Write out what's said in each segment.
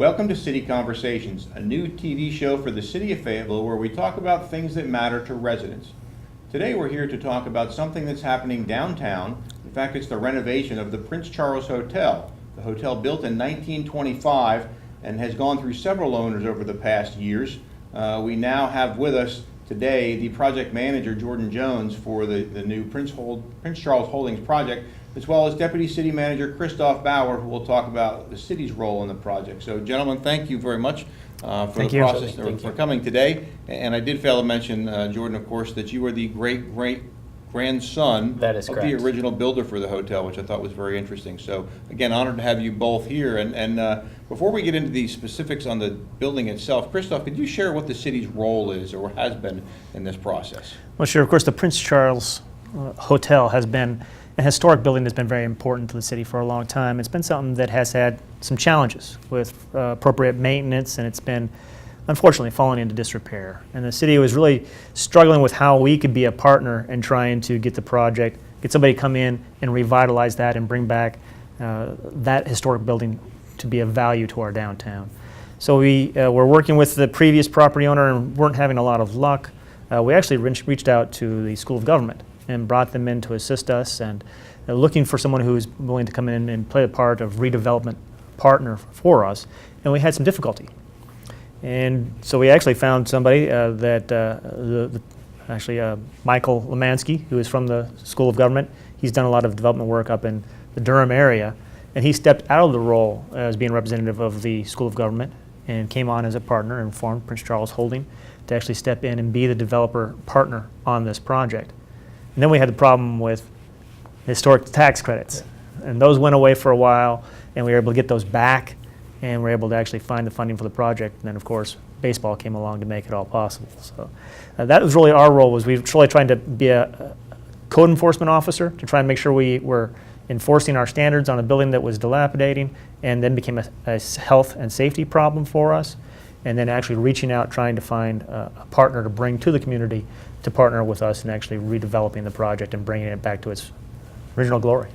Welcome to City Conversations, a new TV show for the City of Fayetteville where we talk about things that matter to residents. Today we're here to talk about something that's happening downtown. In fact, it's the renovation of the Prince Charles Hotel. The hotel built in 1925 and has gone through several owners over the past years. We now have with us today the project manager, Jordan Jones, for the new Prince Charles Holdings project, as well as Deputy City Manager Kristoff Bauer, who will talk about the city's role in the project. So, gentlemen, thank you very much for coming today. And I did fail to mention, Jordan, of course, that you are the great-grandson of the original builder for the hotel, which I thought was very interesting. So, again, honored to have you both here. And before we get into the specifics on the building itself, Kristoff, could you share what the city's role is or has been in this process? Well, sure. Of course, the Prince Charles Hotel has been a historic building that's been very important to the city for a long time. It's been something that has had some challenges with appropriate maintenance, and it's been, unfortunately, fallen into disrepair. And the city was really struggling with how we could be a partner in trying to get the project, get somebody to come in and revitalize that and bring back that historic building to be of value to our downtown. So we were working with the previous property owner and weren't having a lot of luck. We actually reached out to the School of Government and brought them in to assist us, and looking for someone who's willing to come in and play the part of redevelopment partner for us, and we had some difficulty. And so we actually found somebody Michael Lemansky, who is from the School of Government. He's done a lot of development work up in the Durham area, and he stepped out of the role as being representative of the School of Government and came on as a partner and formed Prince Charles Holding to actually step in and be the developer partner on this project. And then we had the problem with historic tax credits, and those went away for a while, and we were able to get those back, and we were able to actually find the funding for the project. And then, of course, baseball came along to make it all possible. So that was really our role. Was we were really trying to be a code enforcement officer to try and make sure we were enforcing our standards on a building that was dilapidating, and then became a health and safety problem for us. And then actually reaching out, trying to find a partner to bring to the community to partner with us in actually redeveloping the project and bringing it back to its original glory.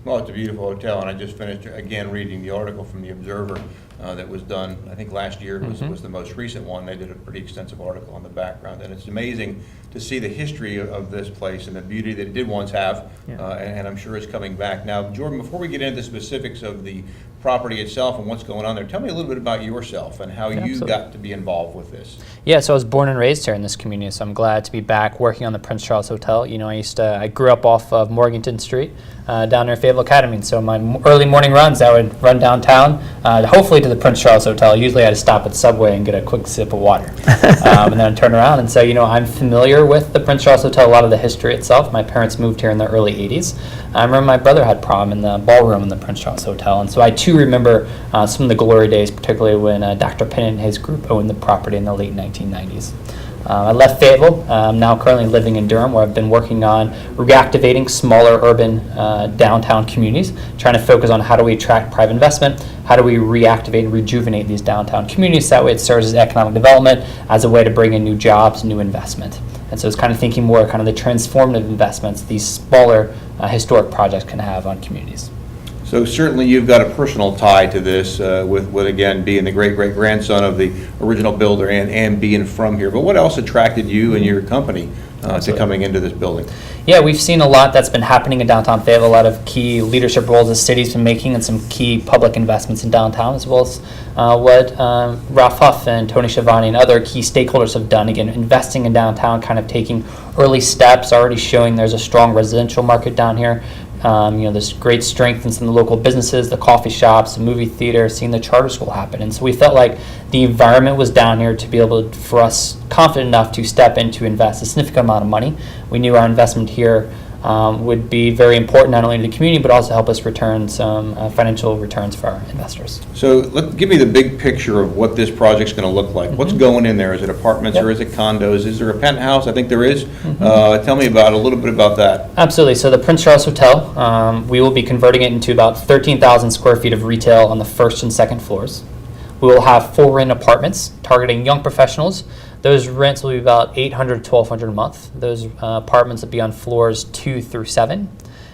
Well, it's a beautiful hotel, and I just finished, again, reading the article from the Observer that was done, I think last year was the most recent one. They did a pretty extensive article on the background, and it's amazing to see the history of this place and the beauty that it did once have, and I'm sure is coming back. Now, Jordan, before we get into the specifics of the property itself and what's going on there, tell me a little bit about yourself and how you got to be involved with this. Yeah, so I was born and raised here in this community, so I'm glad to be back working on the Prince Charles Hotel. You know, I grew up off of Morganton Street down near Fayetteville Academy, and so my early morning runs, I would run downtown, hopefully to the Prince Charles Hotel. Usually I had to stop at Subway and get a quick sip of water, and then I'd turn around. And so, you know, I'm familiar with the Prince Charles Hotel, a lot of the history itself. My parents moved here in the early 80s. I remember my brother had prom in the ballroom in the Prince Charles Hotel, and so I too remember some of the glory days, particularly when Dr. Penn and his group owned the property in the late 1990s. I left Fayetteville. I'm now currently living in Durham, where I've been working on reactivating smaller urban downtown communities, trying to focus on how do we attract private investment, how do we reactivate and rejuvenate these downtown communities, so that way it serves as economic development, as a way to bring in new jobs, new investment. And so it's kind of thinking more kind of the transformative investments these smaller historic projects can have on communities. So certainly you've got a personal tie to this with again, being the great-great-grandson of the original builder and being from here. But what else attracted you and your company to coming into this building? Yeah, we've seen a lot that's been happening in downtown Fayetteville, a lot of key leadership roles the city's been making and some key public investments in downtown, as well as what Ralph Huff and Tony Schiavone and other key stakeholders have done. Again, investing in downtown, kind of taking early steps, already showing there's a strong residential market down here. You know, there's great strength in some of the local businesses, the coffee shops, the movie theater, seeing the charter school happen. And so we felt like the environment was down here to be able to, for us, confident enough to step in to invest a significant amount of money. We knew our investment here would be very important, not only to the community, but also help us return some financial returns for our investors. So give me the big picture of what this project's going to look like. What's going in there? Is it apartments or is it condos? Is there a penthouse? I think there is. Tell me a little bit about that. Absolutely. So the Prince Charles Hotel, we will be converting it into about 13,000 square feet of retail on the first and second floors. We will have 4 rent apartments targeting young professionals. Those rents will be about $800 to $1,200 a month. Those apartments will be on floors 2 through 7.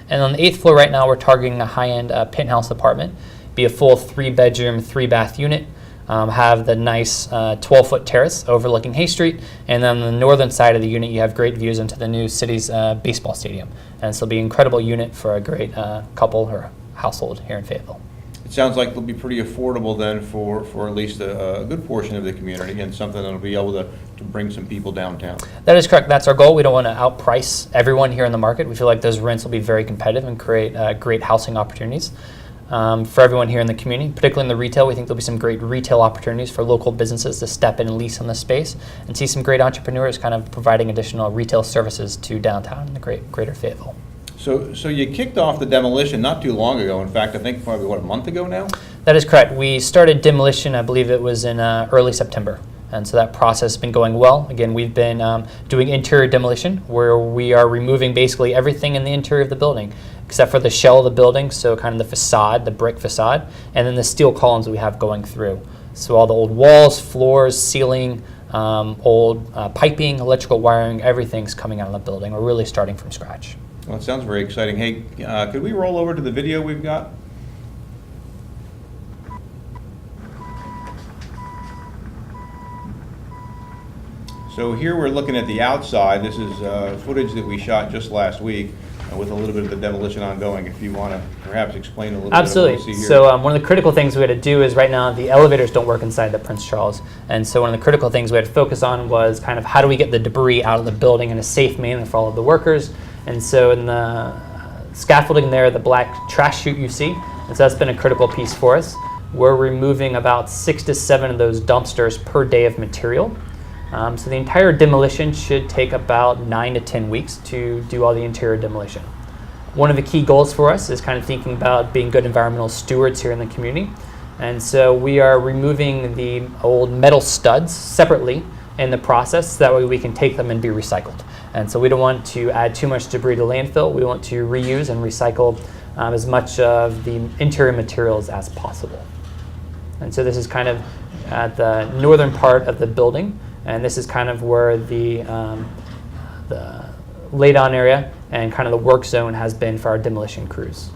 And on the 8th floor right now, we're targeting a high-end penthouse apartment, be a full 3-bedroom, 3-bath unit. have the nice 12-foot terrace overlooking Hay Street, and then on the northern side of the unit you have great views into the new city's baseball stadium. And so it'll be an incredible unit for a great couple or household here in Fayetteville. It sounds like it'll be pretty affordable then for at least a good portion of the community, and something that'll be able to bring some people downtown. That is correct. That's our goal. We don't want to outprice everyone here in the market. We feel like those rents will be very competitive and create great housing opportunities for everyone here in the community. Particularly in the retail, we think there'll be some great retail opportunities for local businesses to step in and lease on the space, and see some great entrepreneurs kind of providing additional retail services to downtown and the greater Fayetteville. So you kicked off the demolition not too long ago. In fact, I think probably, what, a month ago now? That is correct. We started demolition, I believe it was in early September. And so that process has been going well. Again, we've been doing interior demolition, where we are removing basically everything in the interior of the building, except for the shell of the building, so kind of the facade, the brick facade, and then the steel columns we have going through. So all the old walls, floors, ceiling, old piping, electrical wiring, everything's coming out of the building. We're really starting from scratch. Well, it sounds very exciting. Hey, could we roll over to the video we've got? So here we're looking at the outside. This is footage that we shot just last week with a little bit of the demolition ongoing. If you want to perhaps explain a little Absolutely. bit of what we see here. So one of the critical things we had to do is right now the elevators don't work inside the Prince Charles. And so one of the critical things we had to focus on was kind of how do we get the debris out of the building in a safe manner for all of the workers. And so in the scaffolding there, the black trash chute you see, and so that's been a critical piece for us. We're removing about 6 to 7 of those dumpsters per day of material. So the entire demolition should take about 9 to 10 weeks to do all the interior demolition. One of the key goals for us is kind of thinking about being good environmental stewards here in the community. And so we are removing the old metal studs separately in the process, so that way we can take them and be recycled. And so we don't want to add too much debris to landfill. We want to reuse and recycle as much of the interior materials as possible. And so this is kind of at the northern part of the building, and this is kind of where the lay-down area and kind of the work zone has been for our demolition crews.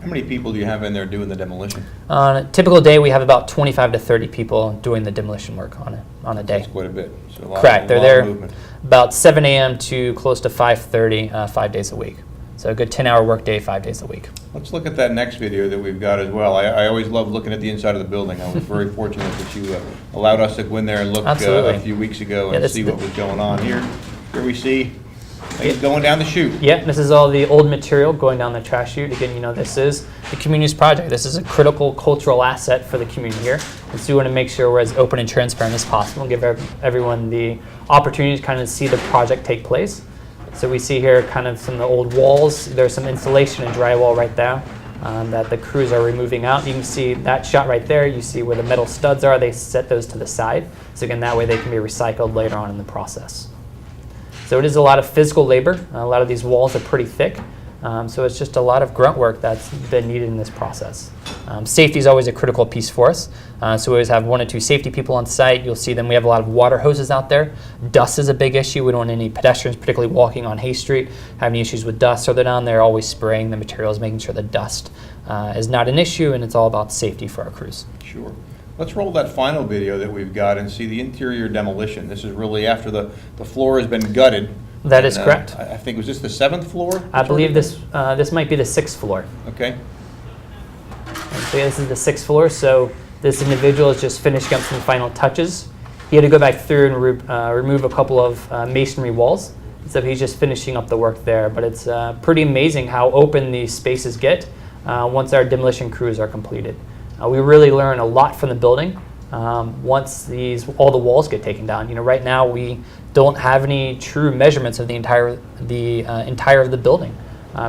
How many people do you have in there doing the demolition? On a typical day, we have about 25 to 30 people doing the demolition work on a day. That's quite a bit. So a lot, Correct. They're of there movement. about 7 a.m. to close to 5:30, 5 days a week. So a good 10-hour work day, 5 days a week. Let's look at that next video that we've got as well. I always love looking at the inside of the building. I was very fortunate that you allowed us to go in there and look a few weeks ago and see what was going on. Here we see things going down the chute. Yeah, this is all the old material going down the trash chute. Again, you know, this is the community's project. This is a critical cultural asset for the community here. And so we want to make sure we're as open and transparent as possible and give everyone the opportunity to kind of see the project take place. So we see here kind of some of the old walls. There's some insulation and drywall right there that the crews are removing out. You can see that shot right there. You see where the metal studs are. They set those to the side. So again, that way they can be recycled later on in the process. So it is a lot of physical labor. A lot of these walls are pretty thick. So it's just a lot of grunt work that's been needed in this process. Safety is always a critical piece for us. So we always have 1 or 2 safety people on site. You'll see them. We have a lot of water hoses out there. Dust is a big issue. We don't want any pedestrians, particularly walking on Hay Street, having issues with dust. So they're down there always spraying the materials, making sure the dust is not an issue, and it's all about safety for our crews. Sure. Let's roll that final video that we've got and see the interior demolition. This is really after the floor has been gutted. That is correct. I think, was this the 7th floor? I believe this might be the 6th floor. Okay. And so this is the 6th floor. So this individual is just finishing up some final touches. He had to go back through and remove a couple of masonry walls. So he's just finishing up the work there. But it's pretty amazing how open these spaces get once our demolition crews are completed. We really learn a lot from the building once all the walls get taken down. You know, right now we don't have any true measurements of the entire of the building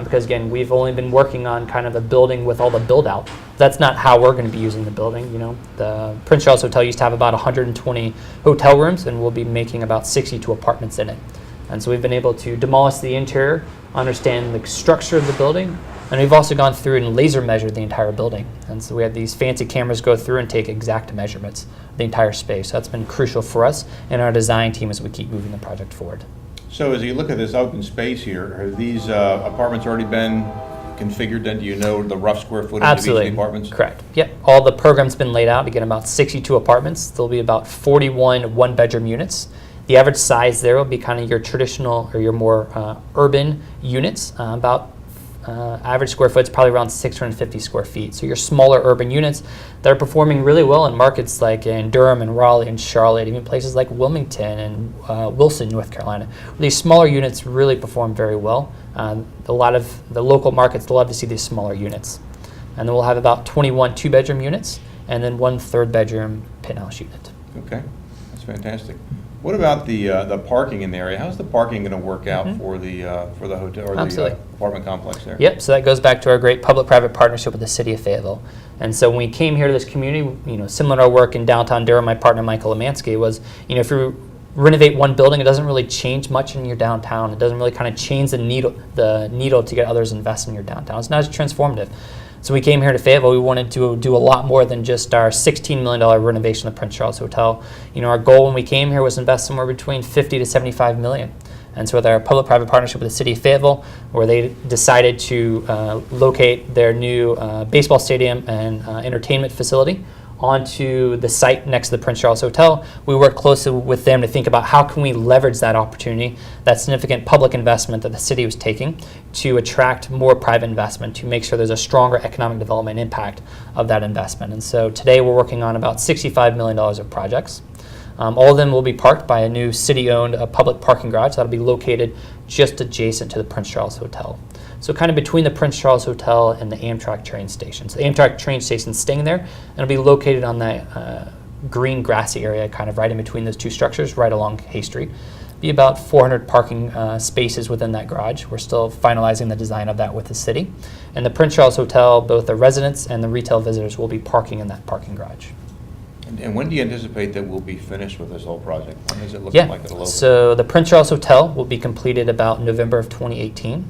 because again, we've only been working on kind of a building with all the build out. That's not how we're going to be using the building. You know, the Prince Charles Hotel used to have about 120 hotel rooms, and we'll be making about 62 apartments in it. And so we've been able to demolish the interior, understand the structure of the building, and we've also gone through and laser measured the entire building. And so we have these fancy cameras go through and take exact measurements of the entire space. So that's been crucial for us and our design team as we keep moving the project forward. So as you look at this open space here, have these apartments already been configured then? Do you know the rough square footage Absolutely. of each of the apartments? Correct. Yep. All the program's been laid out. Again, about 62 apartments. There'll be about 41 one-bedroom units. The average size there will be kind of your traditional or your more urban units. Average square foot is probably around 650 square feet. So your smaller urban units that are performing really well in markets like in Durham and Raleigh and Charlotte, even places like Wilmington and Wilson, North Carolina. These smaller units really perform very well. A lot of the local markets love to see these smaller units. And then we'll have about 21 two-bedroom units and then 1 third-bedroom penthouse unit. Okay, that's fantastic. What about the parking in the area? How's the parking going to work out for the hotel or Absolutely. the apartment complex there? Yep, so that goes back to our great public-private partnership with the City of Fayetteville. And so when we came here to this community, similar to our work in downtown Durham, my partner Michael Lemansky was, if you renovate one building, it doesn't really change much in your downtown. It doesn't really kind of change the needle to get others invest in your downtown. It's not as transformative. So we came here to Fayetteville. We wanted to do a lot more than just our $16 million renovation of Prince Charles Hotel. Our goal when we came here was to invest somewhere between $50 to $75 million. And so with our public-private partnership with the City of Fayetteville, where they decided to locate their new baseball stadium and entertainment facility onto the site next to the Prince Charles Hotel, we worked closely with them to think about how can we leverage that opportunity, that significant public investment that the city was taking, to attract more private investment, to make sure there's a stronger economic development impact of that investment. And so today we're working on about $65 million of projects. All of them will be parked by a new city-owned public parking garage that'll be located just adjacent to the Prince Charles Hotel. So kind of between the Prince Charles Hotel and the Amtrak train station. So the Amtrak train station is staying there, and it'll be located on that green grassy area, kind of right in between those two structures, right along Hay Street. Be about 400 parking spaces within that garage. We're still finalizing the design of that with the city. And the Prince Charles Hotel, both the residents and the retail visitors will be parking in that parking garage. And when do you anticipate that we'll be finished with this whole project? When is it looking like it'll open? So the Prince Charles Hotel will be completed about November of 2018.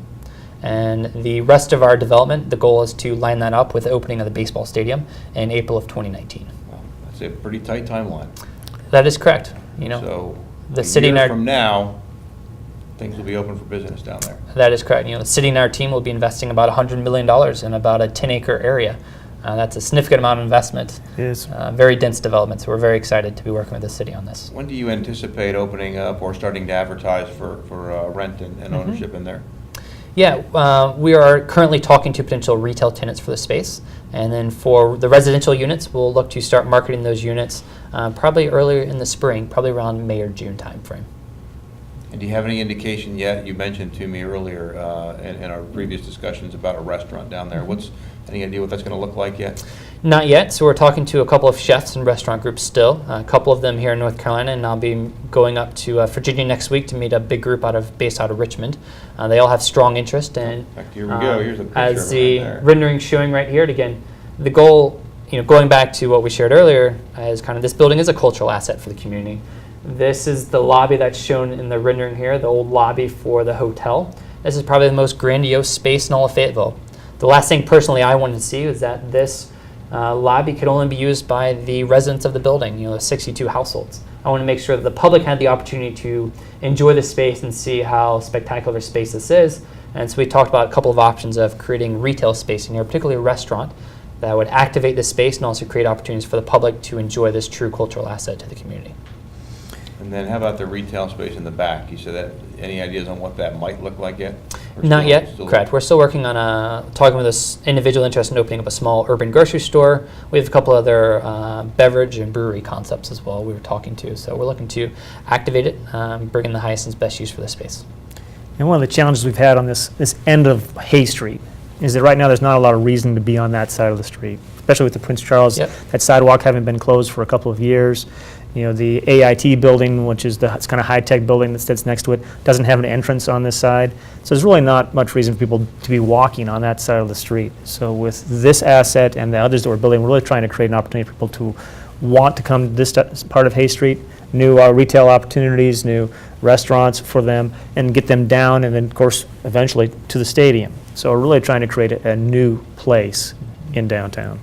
And the rest of our development, the goal is to line that up with the opening of the baseball stadium in April of 2019. Well, that's a pretty tight timeline. That is correct. So the city and our from now, things will be open for business down there. That is correct. The city and our team will be investing about $100 million in about a 10-acre area. That's a significant amount of investment. It is. Very dense development. So we're very excited to be working with the city on this. When do you anticipate opening up or starting to advertise for rent and ownership in there? Yeah, we are currently talking to potential retail tenants for the space. And then for the residential units, we'll look to start marketing those units probably earlier in the spring, probably around May or June timeframe. And do you have any indication yet? You mentioned to me earlier in our previous discussions about a restaurant down there. Any idea what that's going to look like yet? Not yet. So we're talking to a couple of chefs and restaurant groups still. A couple of them here in North Carolina, and I'll be going up to Virginia next week to meet a big group based out of Richmond. They all have strong interest, and In fact, here we go. Here's a picture as of the it right there. rendering showing right here. And again, the goal, going back to what we shared earlier, is kind of this building is a cultural asset for the community. This is the lobby that's shown in the rendering here, the old lobby for the hotel. This is probably the most grandiose space in all of Fayetteville. The last thing personally I wanted to see was that this lobby could only be used by the residents of the building, the 62 households. I want to make sure that the public had the opportunity to enjoy the space and see how spectacular space this is. And so we talked about a couple of options of creating retail space in here, particularly a restaurant that would activate the space and also create opportunities for the public to enjoy this true cultural asset to the community. And then how about the retail space in the back? You said that, any ideas on what that might look like yet? Or Not still- yet, still- correct. We're still working on talking with this individual interested in opening up a small urban grocery store. We have a couple other beverage and brewery concepts as well we were talking to. So we're looking to activate it, bring in the highest and best use for the space. And one of the challenges we've had on this end of Hay Street is that right now there's not a lot of reason to be on that side of the street, especially with the Prince Charles. Yep. That sidewalk having been closed for a couple of years. The AIT building, which is the kind of high-tech building that sits next to it, doesn't have an entrance on this side. So there's really not much reason for people to be walking on that side of the street. So with this asset and the others that we're building, we're really trying to create an opportunity for people to want to come to this part of Hay Street, new retail opportunities, new restaurants for them, and get them down and then, of course, eventually to the stadium. So we're really trying to create a new place in downtown.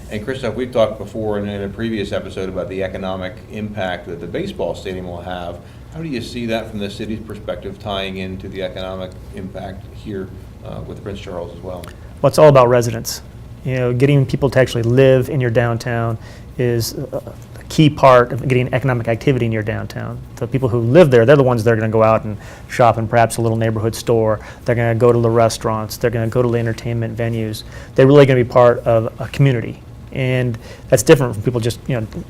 And Kristoff, we've talked before in a previous episode about the economic impact that the baseball stadium will have. How do you see that from the city's perspective, tying into the economic impact here with Prince Charles as well? Well, it's all about residents. Getting people to actually live in your downtown is a key part of getting economic activity in your downtown. The people who live there, they're the ones that are going to go out and shop in perhaps a little neighborhood store. They're going to go to the restaurants. They're going to go to the entertainment venues. They're really going to be part of a community. And that's different from people just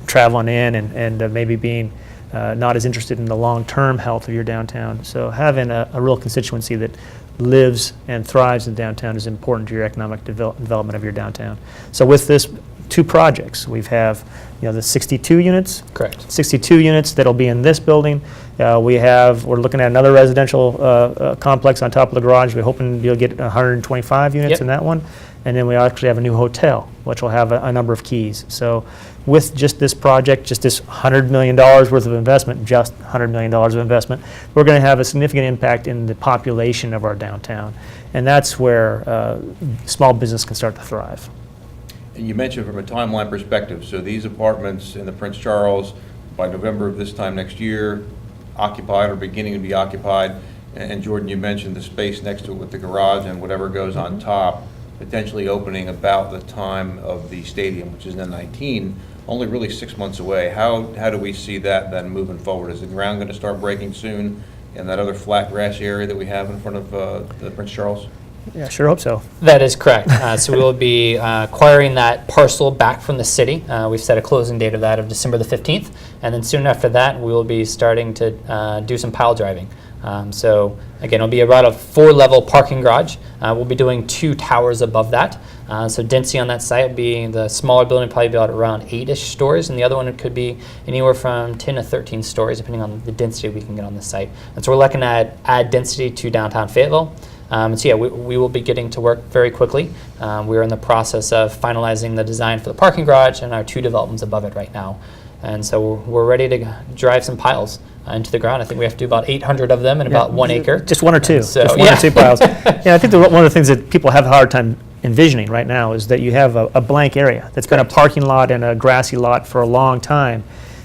traveling in and maybe being not as interested in the long-term health of your downtown. So having a real constituency that lives and thrives in downtown is important to your economic development of your downtown. So with this 2 projects, we have the 62 units. Correct. 62 units that'll be in this building. We're looking at another residential complex on top of the garage. We're hoping you'll get 125 units Yep. in that one. And then we actually have a new hotel, which will have a number of keys. So with just this project, just this $100 million worth of investment, just $100 million of investment, we're going to have a significant impact in the population of our downtown. And that's where small business can start to thrive. And you mentioned from a timeline perspective, so these apartments in the Prince Charles, by November of this time next year, occupied or beginning to be occupied. And Jordan, you mentioned the space next to it with the garage and whatever goes on top, potentially opening about the time of the stadium, which is in 19, only really 6 months away. How do we see that then moving forward? Is the ground going to start breaking soon in that other flat grass area that we have in front of the Prince Charles? Yeah, sure hope so. That is correct. So we will be acquiring that parcel back from the city. We've set a closing date of that of December the 15th. And then soon after that, we will be starting to do some pile driving. So again, it'll be about a 4-level parking garage. We'll be doing 2 towers above that. So density on that site will be the smaller building probably be around 8-ish stories, and the other one could be anywhere from 10 to 13 stories, depending on the density we can get on the site. And so we're looking at add density to downtown Fayetteville. So yeah, we will be getting to work very quickly. We're in the process of finalizing the design for the parking garage and our 2 developments above it right now. And so we're ready to drive some piles into the ground. I think we have to do about 800 of them in about 1 acre. Just 1 or 2. So, just 1 or 2 piles. Yeah, I think one of the things that people have a hard time envisioning right now is that you have a blank area that's been a parking lot and a grassy lot for a long time.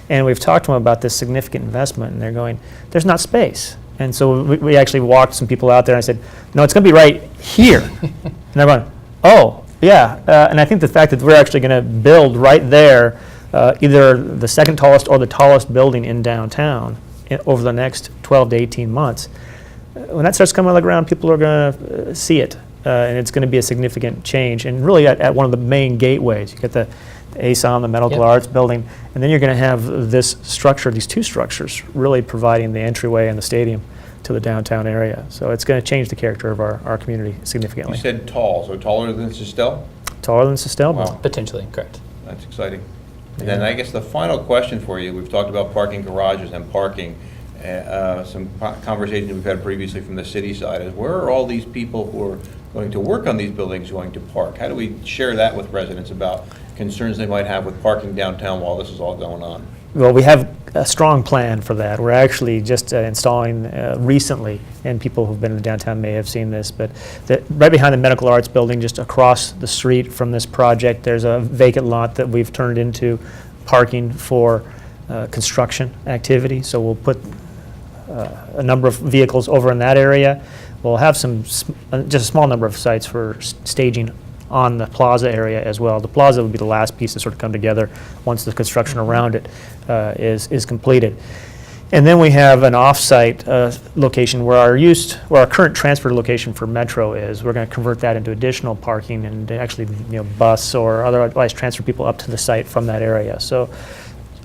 And we've talked to them about this significant investment, and they're going, there's not space. And so we actually walked some people out there, and I said, no, it's going to be right here. And they're going, oh, yeah. And I think the fact that we're actually going to build right there, either the second tallest or the tallest building in downtown over the next 12 to 18 months, when that starts coming on the ground, people are going to see it. And it's going to be a significant change. And really at one of the main gateways, you get the ASOM, the Medical Yep. Arts Building, and then you're going to have this structure, these 2 structures, really providing the entryway and the stadium to the downtown area. So it's going to change the character of our community significantly. You said tall, so taller than Sistel? Taller than Sistel. Wow. Potentially, correct. That's exciting. And then I guess the final question for you, we've talked about parking garages and parking. Some conversations we've had previously from the city side is where are all these people who are going to work on these buildings going to park? How do we share that with residents about concerns they might have with parking downtown while this is all going on? Well, we have a strong plan for that. We're actually just installing recently, and people who've been in the downtown may have seen this, but right behind the Medical Arts Building, just across the street from this project, there's a vacant lot that we've turned into parking for construction activity. So we'll put a number of vehicles over in that area. We'll have just a small number of sites for staging on the plaza area as well. The plaza would be the last piece to sort of come together once the construction around it is completed. And then we have an off-site location where our current transfer location for Metro is. We're going to convert that into additional parking and actually bus or otherwise transfer people up to the site from that area. So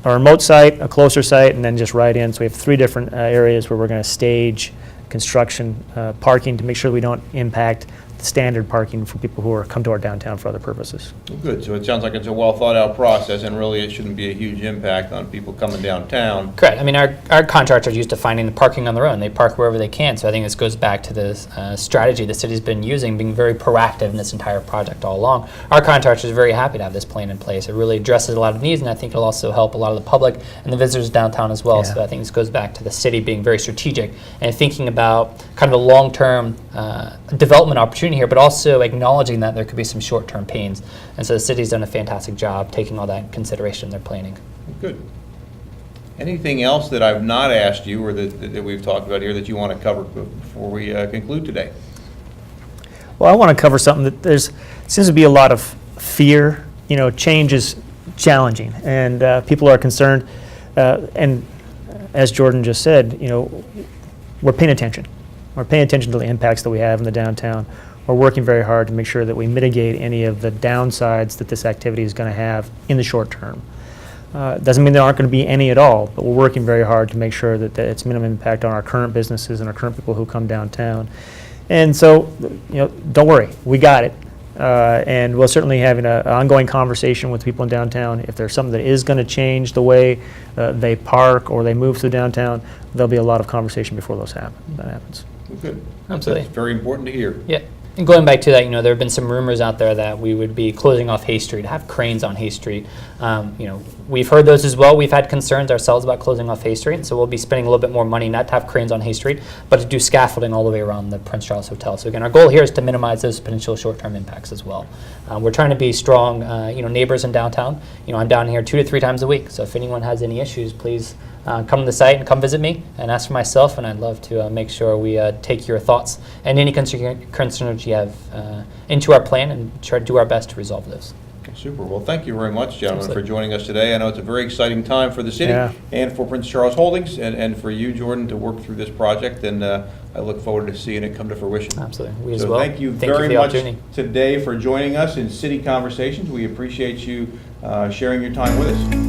a remote site, a closer site, and then just right in. So we have 3 different areas where we're going to stage construction parking to make sure we don't impact standard parking for people who come to our downtown for other purposes. Good, so it sounds like it's a well thought out process and really it shouldn't be a huge impact on people coming downtown. Correct. I mean, our contractors are used to finding the parking on their own. They park wherever they can. So I think this goes back to the strategy the city's been using, being very proactive in this entire project all along. Our contractors are very happy to have this plan in place. It really addresses a lot of needs, and I think it'll also help a lot of the public and the visitors downtown as well. Yeah. So I think this goes back to the city being very strategic and thinking about kind of the long-term development opportunity here, but also acknowledging that there could be some short-term pains. And so the city's done a fantastic job taking all that in consideration in their planning. Good. Anything else that I've not asked you or that we've talked about here that you want to cover before we conclude today? Well, I want to cover something that seems to be a lot of fear. Change is challenging, and people are concerned. And as Jordan just said, we're paying attention. We're paying attention to the impacts that we have in the downtown. We're working very hard to make sure that we mitigate any of the downsides that this activity is going to have in the short term. Doesn't mean there aren't going to be any at all, but we're working very hard to make sure that it's minimum impact on our current businesses and our current people who come downtown. And so, don't worry, we got it. And we'll certainly have an ongoing conversation with people in downtown. If there's something that is going to change the way they park or they move through downtown, there'll be a lot of conversation before that happens. Good. Absolutely. That's very important to hear. Yeah. And going back to that, there have been some rumors out there that we would be closing off Hay Street, have cranes on Hay Street. We've heard those as well. We've had concerns ourselves about closing off Hay Street, so we'll be spending a little bit more money not to have cranes on Hay Street, but to do scaffolding all the way around the Prince Charles Hotel. So again, our goal here is to minimize those potential short-term impacts as well. We're trying to be strong, neighbors in downtown. I'm down here 2 to 3 times a week, so if anyone has any issues, please come to the site and come visit me and ask for myself, and I'd love to make sure we take your thoughts and any concerns you have into our plan and try to do our best to resolve those. Super. Well, thank you very much, gentlemen, Absolutely. for joining us today. I know it's a very exciting time for the city and for Prince Charles Holdings and for you, Jordan, to work through this project, and I look forward to seeing it come to fruition. Absolutely. We as So well. thank you for very the much opportunity. today for joining us in City Conversations. We appreciate you sharing your time with us.